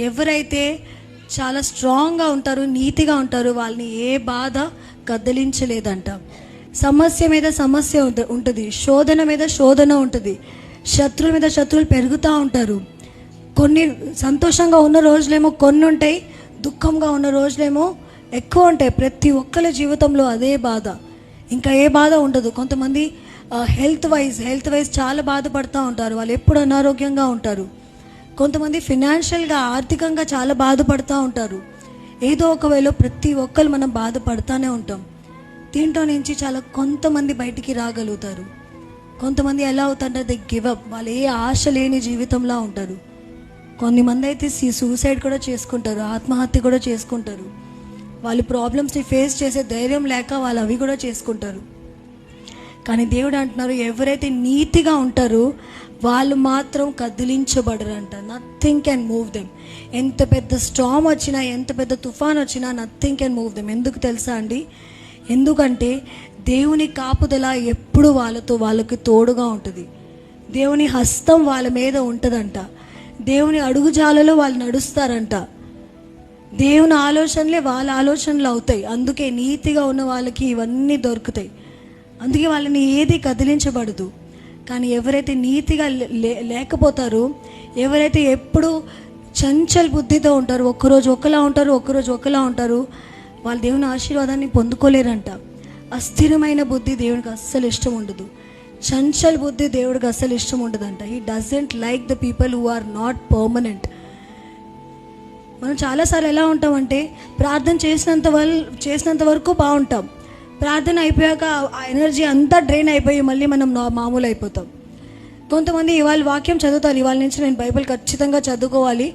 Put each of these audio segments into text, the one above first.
ఎవరైతే చాలా స్ట్రాంగ్గా ఉంటారు, నీతిగా ఉంటారు, వాళ్ళని ఏ బాధ కదిలించలేదంట. సమస్య మీద సమస్య ఉంటుంది, శోధన మీద శోధన ఉంటుంది, శత్రువుల మీద శత్రువులు పెరుగుతూ ఉంటారు. కొన్ని సంతోషంగా ఉన్న రోజులేమో కొన్ని ఉంటాయి, దుఃఖంగా ఉన్న రోజులేమో ఎక్కువ ఉంటాయి. ప్రతి ఒక్కరి జీవితంలో అదే బాధ, ఇంకా ఏ బాధ ఉండదు. కొంతమంది హెల్త్ వైజ్ చాలా బాధపడుతూ ఉంటారు, వాళ్ళు ఎప్పుడు అనారోగ్యంగా ఉంటారు. కొంతమంది ఫినాన్షియల్గా ఆర్థికంగా చాలా బాధపడుతూ ఉంటారు. ఏదో ఒక వేలో ప్రతి ఒక్కరు మనం బాధపడుతూనే ఉంటాం. దీంట్లో నుంచి చాలా కొంతమంది బయటికి రాగలుగుతారు. కొంతమంది ఎలా అవుతారంటే దే గివ్ అప్, వాళ్ళు ఏ ఆశ లేని జీవితంలో ఉంటారు. కొంతమంది అయితే సూసైడ్ కూడా చేసుకుంటారు, ఆత్మహత్య కూడా చేసుకుంటారు. వాళ్ళు ప్రాబ్లమ్స్ని ఫేస్ చేసే ధైర్యం లేక వాళ్ళు అవి కూడా చేసుకుంటారు. కానీ దేవుడు అంటున్నారు, ఎవరైతే నీతిగా ఉంటారో వాళ్ళు మాత్రం కదిలించబడరంట. Nothing can move them. ఎంత పెద్ద స్టార్మ్ వచ్చినా, ఎంత పెద్ద తుఫాన్ వచ్చినా నథింగ్ కెన్ మూవ్ దెమ్. ఎందుకు తెలుసా అండి? ఎందుకంటే దేవుని కాపుదల ఎప్పుడు వాళ్ళకి తోడుగా ఉంటుంది. దేవుని హస్తం వాళ్ళ మీద ఉంటుందంట. దేవుని అడుగుజాలలో వాళ్ళు నడుస్తారంట. దేవుని ఆలోచనలే వాళ్ళ ఆలోచనలు అవుతాయి. అందుకే నీతిగా ఉన్న వాళ్ళకి ఇవన్నీ దొరుకుతాయి. అందుకే వాళ్ళని ఏది కదిలించబడదు. కానీ ఎవరైతే నీతిగా లేకపోతారో, ఎవరైతే ఎప్పుడు చంచల్ బుద్ధితో ఉంటారో, ఒక్కరోజు ఒకలా ఉంటారు, ఒక్కరోజు ఒకలా ఉంటారు, వాళ్ళు దేవుని ఆశీర్వాదాన్ని పొందుకోలేరంట. అస్థిరమైన బుద్ధి దేవునికి అస్సలు ఇష్టం ఉండదు. చంచల్ బుద్ధి దేవుడికి అస్సలు ఇష్టం ఉండదంట. He doesn't like the people who are not permanent. మనం చాలాసార్లు ఎలా ఉంటామంటే ప్రార్థన చేసినంత వరకు బాగుంటాం. ప్రార్థన అయిపోయాక ఆ ఎనర్జీ అంతా డ్రైన్ అయిపోయి మళ్ళీ మనం మామూలు అయిపోతాం. కొంతమంది ఇవాళ వాక్యం చదువుతారు, ఇవాళ నుంచి నేను బైబిల్ ఖచ్చితంగా చదువుకోవాలి,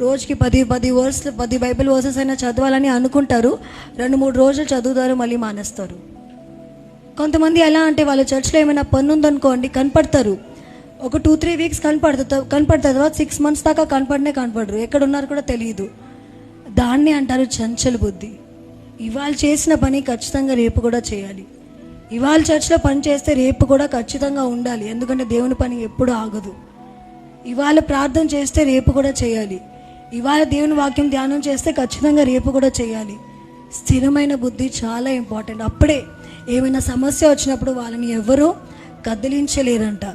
రోజుకి 10 బైబిల్ వర్సెస్ అయినా చదవాలని అనుకుంటారు. 2-3 రోజులు చదువుతారు, మళ్ళీ మానేస్తారు. కొంతమంది ఎలా అంటే వాళ్ళ చర్చ్లో ఏమైనా పని ఉందనుకోండి, కనపడతారు, ఒక 2-3 వీక్స్ కనపడతారు, తర్వాత 6 months దాకా కనపడరు, ఎక్కడున్నారు కూడా తెలియదు. దాన్ని అంటారు చంచల బుద్ధి. ఇవాళ చేసిన పని ఖచ్చితంగా రేపు కూడా చేయాలి. ఇవాళ చర్చ్లో పని చేస్తే రేపు కూడా ఖచ్చితంగా ఉండాలి, ఎందుకంటే దేవుని పని ఎప్పుడు ఆగదు. ఇవాళ ప్రార్థన చేస్తే రేపు కూడా చేయాలి. ఇవాళ దేవుని వాక్యం ధ్యానం చేస్తే ఖచ్చితంగా రేపు కూడా చేయాలి. స్థిరమైన బుద్ధి చాలా ఇంపార్టెంట్. అప్పుడే ఏమైనా సమస్య వచ్చినప్పుడు వాళ్ళని ఎవరూ కదిలించలేరంట.